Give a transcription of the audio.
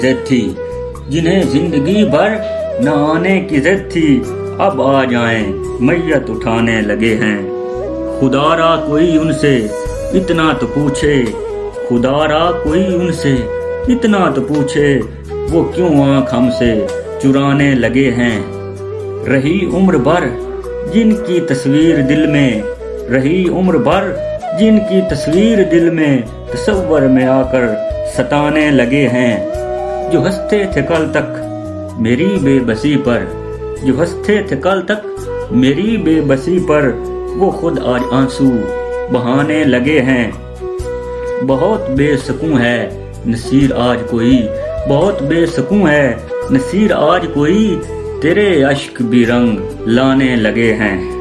जिद थी, जिन्हें जिंदगी भर न आने की जिद थी, अब आ जाएं मैयत उठाने लगे हैं। खुदारा कोई उनसे इतना तो पूछे, खुदारा कोई उनसे इतना तो पूछे, वो क्यों आँख हमसे चुराने लगे हैं। रही उम्र भर जिनकी तस्वीर दिल में, रही उम्र भर जिनकी तस्वीर दिल में, तसव्वुर में आकर सताने लगे हैं। जो हंसते थे कल तक मेरी बेबसी पर, जो हंसते थे कल तक मेरी बेबसी पर, वो खुद आज आंसू बहाने लगे हैं। बहुत बेसुकून है नसीर आज कोई, बहुत बेसुकून है नसीर आज कोई, तेरे अश्क भी रंग लाने लगे हैं।